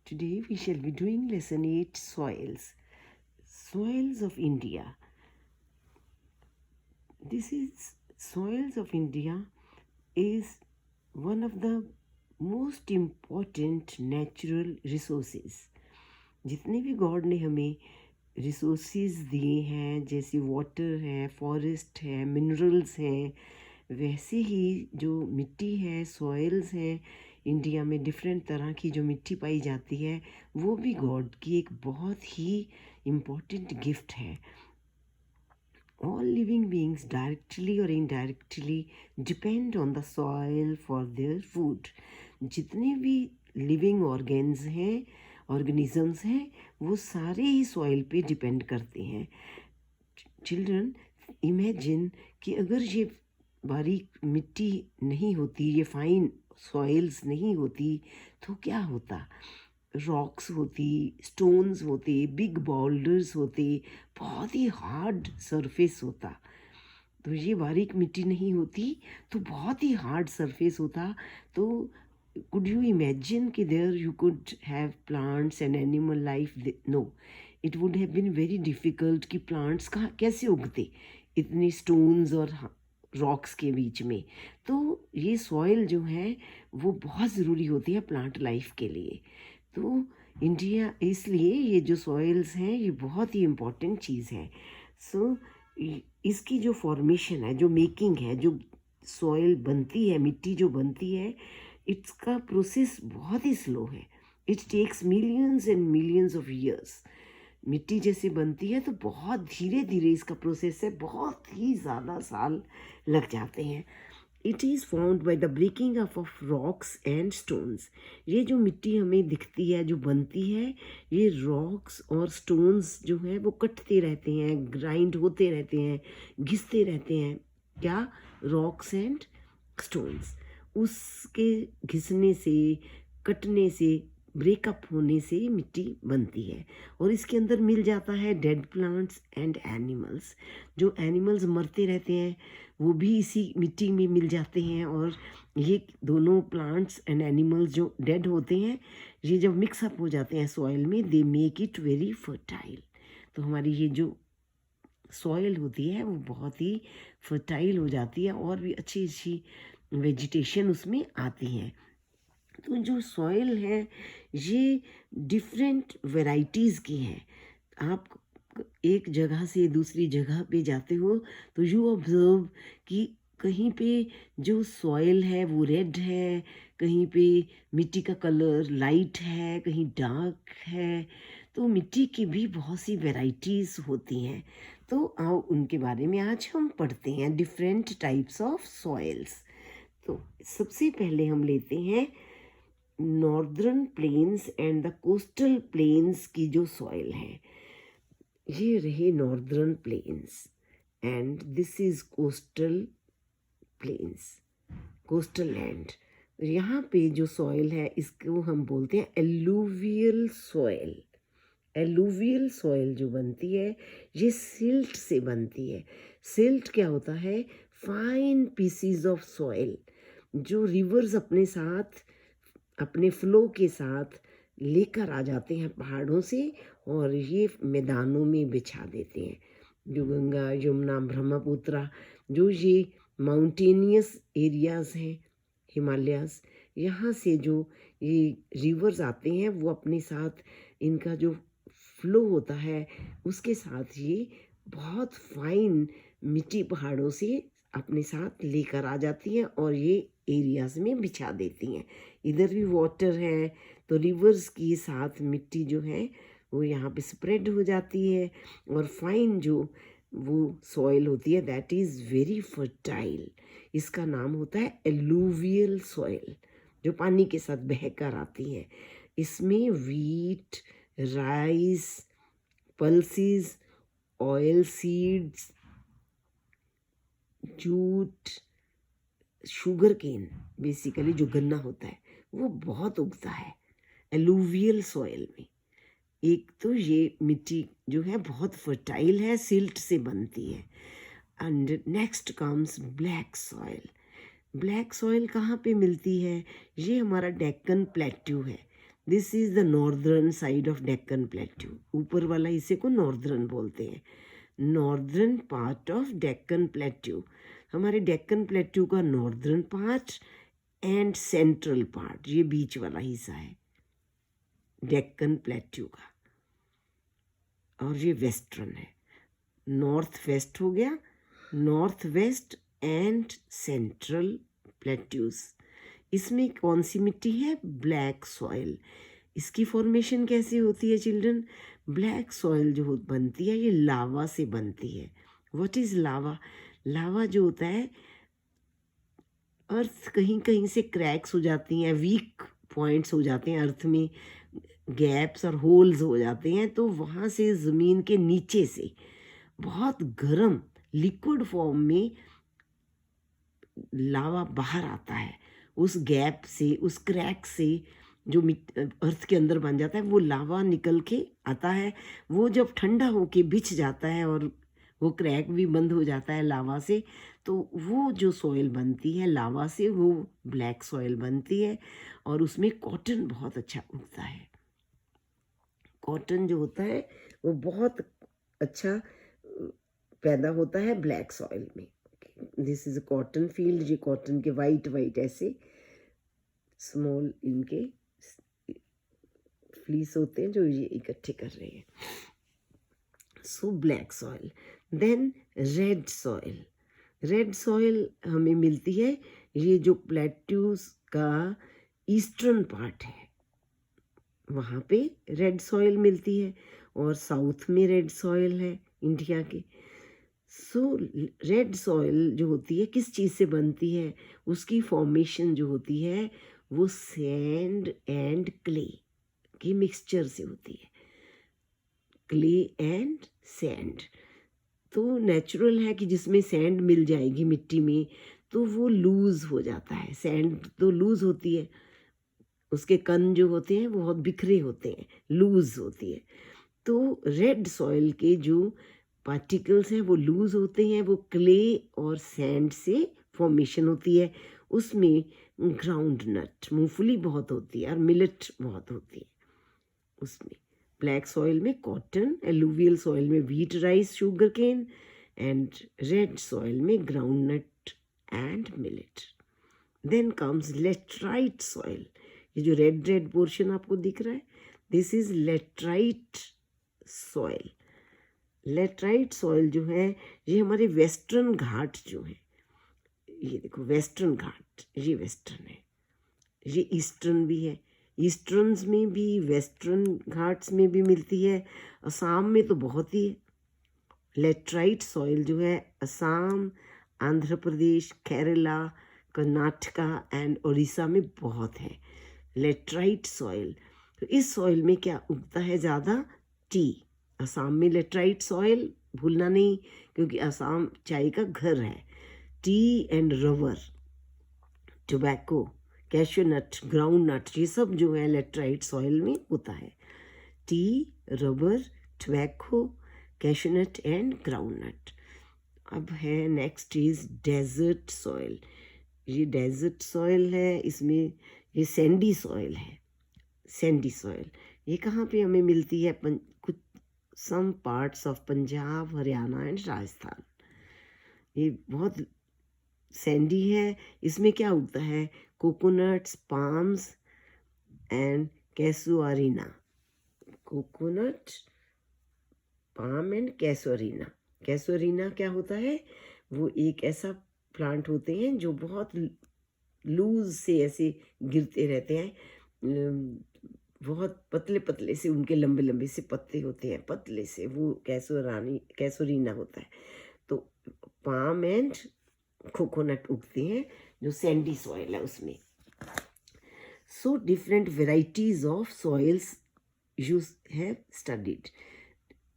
Today we shall be doing lesson 8, soils. Soils of India. Soils of India is one of the most important natural resources. जितने भी God ने हमें resources दिए हैं, जैसे water है, फॉरेस्ट है, मिनरल्स हैं, वैसे ही जो मिट्टी है, सॉइल्स हैं, इंडिया में डिफरेंट तरह की जो मिट्टी पाई जाती है, वो भी गॉड की एक बहुत ही इम्पोर्टेंट गिफ्ट है. All living beings directly or indirectly depend on the soil for their food. जितने भी लिविंग ऑर्गेनिजम्स हैं, वो सारे ही सॉइल पे डिपेंड करते हैं. चिल्ड्रन, इमेजिन कि अगर ये बारीक मिट्टी नहीं होती, ये फाइन सॉइल्स नहीं होती, तो क्या होता. रॉक्स होती, स्टोन्स होते, बिग बोल्डर्स होते, बहुत ही हार्ड सरफेस होता. तो ये बारीक मिट्टी नहीं होती तो बहुत ही हार्ड सरफेस होता. तो कुड यू इमेजिन कि there you could have plants and animal life? No, it would have been very difficult कि प्लांट्स कहाँ कैसे उगते इतने स्टोन्स और रॉक्स के बीच में. तो ये सॉइल जो है वो बहुत ज़रूरी होती है प्लांट लाइफ के लिए. तो इंडिया, इसलिए ये जो सॉइल्स हैं ये बहुत ही इम्पोर्टेंट चीज़ है. सो इसकी जो फॉर्मेशन है, जो मेकिंग है, जो सॉइल बनती है, मिट्टी जो बनती है, इसका प्रोसेस बहुत ही स्लो है. It takes millions and millions of years. मिट्टी जैसे बनती है तो बहुत धीरे धीरे इसका प्रोसेस है, बहुत ही ज़्यादा साल लग जाते हैं. It is found by the breaking up of rocks and stones. ये जो मिट्टी हमें दिखती है, जो बनती है, ये रॉक्स और स्टोन्स जो हैं वो कटते रहते हैं, ग्राइंड होते रहते हैं, घिसते रहते हैं. क्या? Rocks and stones. उसके घिसने से, कटने से, ब्रेकअप होने से मिट्टी बनती है. और इसके अंदर मिल जाता है डेड प्लांट्स एंड एनिमल्स. जो एनिमल्स मरते रहते हैं वो भी इसी मिट्टी में मिल जाते हैं. और ये दोनों प्लांट्स एंड एनिमल्स जो डेड होते हैं, ये जब मिक्सअप हो जाते हैं सॉइल में, they make it very fertile. तो हमारी ये जो सॉइल होती है वो बहुत ही फर्टाइल हो जाती है और भी अच्छी अच्छी वेजिटेशन उसमें आती है. तो जो सॉइल है ये डिफरेंट वैरायटीज़ की है. आप एक जगह से दूसरी जगह पे जाते हो तो यू ऑब्जर्व कि कहीं पे जो सॉइल है वो रेड है, कहीं पे मिट्टी का कलर लाइट है, कहीं डार्क है. तो मिट्टी की भी बहुत सी वैरायटीज़ होती हैं. तो आओ उनके बारे में आज हम पढ़ते हैं, डिफरेंट टाइप्स ऑफ सॉइल्स. तो सबसे पहले हम लेते हैं northern plains and the coastal planes की जो सॉइल है. ये रहे northern plains and this is coastal planes, coastal land. यहाँ पे जो सॉइल है इसको हम बोलते हैं एलुवियल सॉइल. एलुवियल सॉइल जो बनती है ये सिल्ट से बनती है. सिल्ट क्या होता है? फाइन पीसीज ऑफ सॉइल जो रिवर्स अपने साथ, अपने फ्लो के साथ लेकर आ जाते हैं पहाड़ों से और ये मैदानों में बिछा देते हैं. जो गंगा, यमुना, ब्रह्मपुत्र, जो ये माउंटेनियस एरियाज़ हैं, हिमालयाज़, यहाँ से जो ये रिवर्स आते हैं वो अपने साथ, इनका जो फ्लो होता है उसके साथ ये बहुत फाइन मिट्टी पहाड़ों से अपने साथ लेकर आ जाती हैं और ये एरियाज़ में बिछा देती हैं. इधर भी वाटर है तो रिवर्स के साथ मिट्टी जो है वो यहाँ पे स्प्रेड हो जाती है और फाइन जो वो सॉइल होती है दैट इज़ वेरी फर्टाइल. इसका नाम होता है एलुवियल सॉइल, जो पानी के साथ बहकर आती है. इसमें wheat, rice, pulses, oil seeds, jute, sugar cane, basically जो गन्ना होता है वो बहुत उगता है एलुवियल सॉइल में. एक तो ये मिट्टी जो है बहुत फर्टाइल है, सिल्ट से बनती है. And next comes black soil. Black soil कहाँ पे मिलती है? ये हमारा डेक्कन प्लेट्यू है. This is the northern side of Deccan plateau. ऊपर वाला हिस्से को नॉर्दर्न बोलते हैं. Northern part of Deccan plateau. हमारे डेक्कन प्लेट्यू का northern part and central part, ये बीच वाला हिस्सा है डेक्कन प्लेट्यू का. और ये वेस्टर्न है. नॉर्थ वेस्ट हो गया, north west and central plateaus. इसमें कौन सी मिट्टी है? Black soil. इसकी फॉर्मेशन कैसे होती है चिल्ड्रन? ब्लैक सॉइल जो बनती है ये लावा से बनती है. व्हाट इज लावा? लावा जो होता है, अर्थ कहीं कहीं से क्रैक्स हो जाती हैं, वीक पॉइंट्स हो जाते हैं, अर्थ में गैप्स और होल्स हो जाते हैं, तो वहाँ से ज़मीन के नीचे से बहुत गर्म लिक्विड फॉर्म में लावा बाहर आता है. उस गैप से, उस क्रैक से जो अर्थ के अंदर बन जाता है, वो लावा निकल के आता है. वो जब ठंडा होके बिछ जाता है और वो क्रैक भी बंद हो जाता है लावा से, तो वो जो सॉइल बनती है लावा से, वो ब्लैक सॉइल बनती है. और उसमें कॉटन बहुत अच्छा उगता है. कॉटन जो होता है वो बहुत अच्छा पैदा होता है ब्लैक सॉइल में. This is a cotton field. ये कॉटन के वाइट वाइट ऐसे स्मॉल इनके फ्लीस होते हैं जो ये इकट्ठे कर रहे हैं. So black soil. Then red soil. Red soil हमें मिलती है, ये जो प्लेट्यूज का ईस्टर्न पार्ट है वहाँ पे रेड सॉइल मिलती है, और साउथ में रेड सॉइल है इंडिया के. सो रेड सॉइल जो होती है किस चीज़ से बनती है? उसकी फॉर्मेशन जो होती है वो सैंड एंड क्ले की मिक्सचर से होती है. Clay and sand. तो नेचुरल है कि जिसमें सैंड मिल जाएगी मिट्टी में तो वो लूज़ हो जाता है. सैंड तो लूज़ होती है, उसके कण जो होते हैं वो बहुत बिखरे होते हैं, लूज़ होती है. तो रेड सॉइल के जो पार्टिकल्स हैं वो लूज़ होते हैं, वो क्ले और सैंड से फॉर्मेशन होती है. उसमें ग्राउंड नट, मूंगफली बहुत होती है, और मिलेट बहुत होती है उसमें. ब्लैक सॉइल में कॉटन, एलुवियल सॉइल में wheat, rice, sugarcane, and red soil में groundnut and millet. Then comes laterite soil. ये जो रेड रेड पोर्शन आपको दिख रहा है, this is laterite soil. Laterite soil जो है ये हमारे वेस्टर्न घाट जो है, ये देखो वेस्टर्न घाट, ये वेस्टर्न है, ये ईस्टर्न भी है. ईस्टर्न्स में भी, वेस्टर्न घाट्स में भी मिलती है. असम में तो बहुत ही है. लेटराइट सॉइल जो है असम, आंध्र प्रदेश, केरला, कर्नाटका एंड उड़ीसा में बहुत है लेटराइट सॉइल. तो इस सॉइल में क्या उगता है ज़्यादा? टी. असम में लेटराइट सॉइल भूलना नहीं, क्योंकि असम चाय का घर है. Tea and rubber, tobacco, cashew nut, groundnut, ये सब जो है लेटराइट सॉइल में होता है. Tea, rubber, tobacco, cashew nut and groundnut. अब है नेक्स्ट इज डेजर्ट सॉइल. ये डेजर्ट सॉइल है, इसमें ये सैंडी सॉइल है. सैंडी सॉइल ये कहाँ पे हमें मिलती है? कुछ some parts of Punjab, Haryana and Rajasthan. ये बहुत सैंडी है. इसमें क्या उगता है? Coconuts, palms and casuarina. Coconut, palm and casuarina. Casuarina क्या होता है? वो एक ऐसा प्लांट होते हैं जो बहुत लूज से ऐसे गिरते रहते हैं, बहुत पतले पतले से उनके लंबे लंबे से पत्ते होते हैं, पतले से, वो कैसुरीना होता है. तो पाम एंड कोकोनट उगते हैं जो सैंडी सॉइल है उसमें. So different varieties of soils you have studied.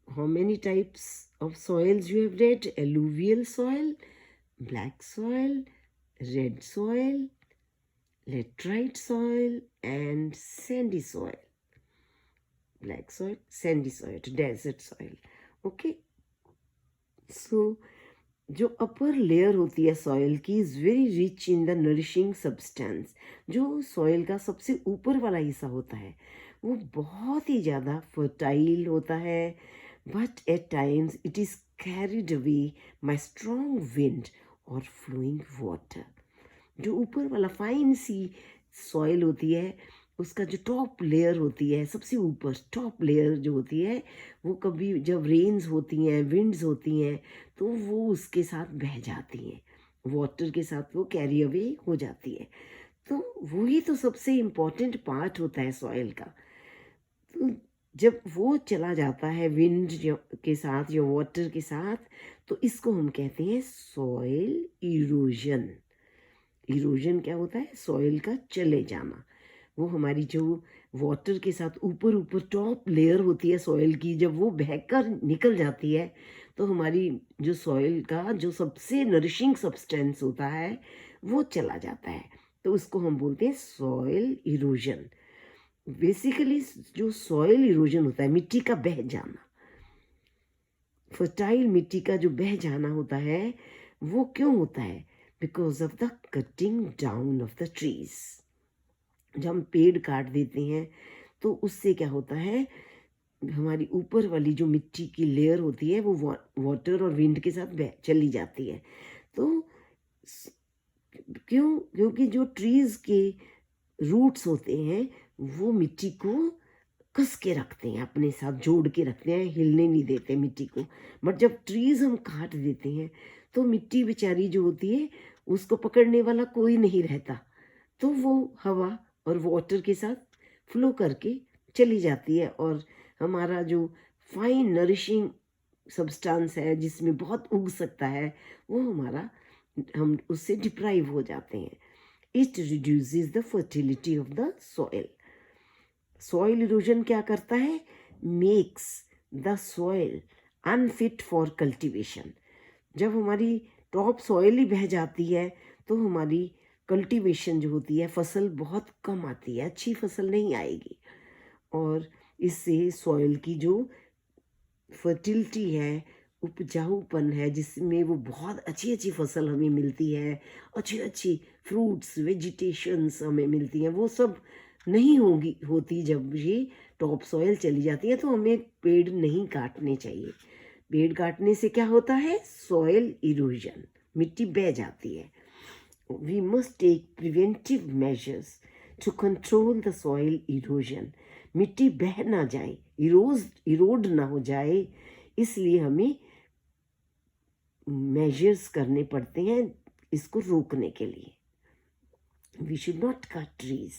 How many types of soils you have read? Alluvial soil, black soil, red soil, laterite soil and sandy soil. Black soil, sandy soil, desert soil. Okay. So जो upper layer होती है soil की is very rich in the nourishing substance. जो soil का सबसे ऊपर वाला हिस्सा होता है वो बहुत ही ज़्यादा फर्टाइल होता है, but at times it is carried away by strong wind और फ्लोइंग वाटर। जो ऊपर वाला फाइन सी सॉइल होती है उसका जो टॉप लेयर होती है, सबसे ऊपर टॉप लेयर जो होती है वो कभी जब रेन्स होती हैं, विंड्स होती हैं, तो वो उसके साथ बह जाती हैं, वाटर के साथ वो कैरी अवे हो जाती है। तो वही तो सबसे इम्पॉर्टेंट पार्ट होता है सॉइल का। तो जब वो चला जाता है विंड के साथ या वाटर के साथ, तो इसको हम कहते हैं सॉइल इरोजन। इरोजन क्या होता है? सॉइल का चले जाना। वो हमारी जो वाटर के साथ ऊपर ऊपर टॉप लेयर होती है सॉइल की, जब वो बहकर निकल जाती है तो हमारी जो सॉइल का जो सबसे नरिशिंग सब्सटेंस होता है वो चला जाता है। तो उसको हम बोलते हैं सॉइल इरोजन। बेसिकली जो सॉइल इरोजन होता है, मिट्टी का बह जाना, फर्टाइल मिट्टी का जो बह जाना होता है, वो क्यों होता है? Because of the cutting down of the trees. जब हम पेड़ काट देते हैं तो उससे क्या होता है, हमारी ऊपर वाली जो मिट्टी की लेयर होती है वो वाटर और विंड के साथ बह चली जाती है। तो क्योंकि जो ट्रीज के रूट्स होते हैं वो मिट्टी को कस के रखते हैं, अपने साथ जोड़ के रखते हैं, हिलने नहीं देते मिट्टी को। बट जब ट्रीज हम काट देते हैं तो मिट्टी बेचारी जो होती है उसको पकड़ने वाला कोई नहीं रहता, तो वो हवा और वाटर के साथ फ्लो करके चली जाती है, और हमारा जो फाइन नरिशिंग सब्सटेंस है जिसमें बहुत उग सकता है वो हमारा, हम उससे डिप्राइव हो जाते हैं। It reduces the fertility of the soil. Soil erosion क्या करता है? Makes the soil unfit for cultivation. जब हमारी टॉप सॉइल ही बह जाती है तो हमारी कल्टीवेशन जो होती है, फसल बहुत कम आती है, अच्छी फसल नहीं आएगी, और इससे सॉइल की जो फर्टिलिटी है, उपजाऊपन है, जिसमें वो बहुत अच्छी अच्छी फसल हमें मिलती है, अच्छी अच्छी फ्रूट्स वेजिटेशंस हमें मिलती हैं, वो सब नहीं होती जब ये टॉप सॉइल चली जाती है। तो हमें पेड़ नहीं काटने चाहिए। पेड़ काटने से क्या होता है? सॉइल इरोजन, मिट्टी बह जाती है। We must take preventive measures to control the soil erosion. मिट्टी बह ना जाए, इरोड ना हो जाए, इसलिए हमें मेजर्स करने पड़ते हैं इसको रोकने के लिए। We should not cut trees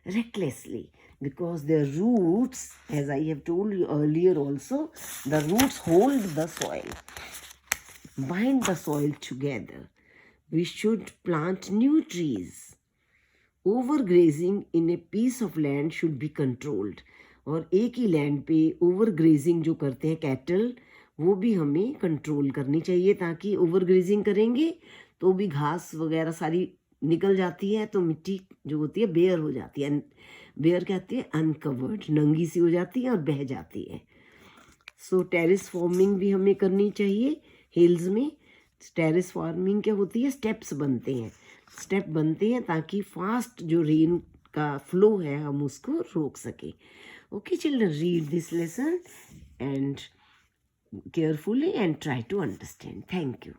recklessly because their roots, as I have told you earlier also, the roots hold the soil, bind the soil together. We should plant new trees. Overgrazing in a piece of land should be controlled. और एक ही land पे overgrazing जो करते हैं cattle, वो भी हमें control करनी चाहिए, ताकि ओवरग्रेजिंग करेंगे तो भी घास वगैरह सारी निकल जाती है, तो मिट्टी जो होती है बेयर हो जाती है। बेयर कहती है अनकवर्ड, नंगी सी हो जाती है और बह जाती है। सो टेरेस फार्मिंग भी हमें करनी चाहिए। हिल्स में टेरेस फार्मिंग क्या होती है? स्टेप बनते हैं ताकि फास्ट जो रेन का फ्लो है हम उसको रोक सकें। Okay children, read this lesson and carefully and try to understand. Thank you.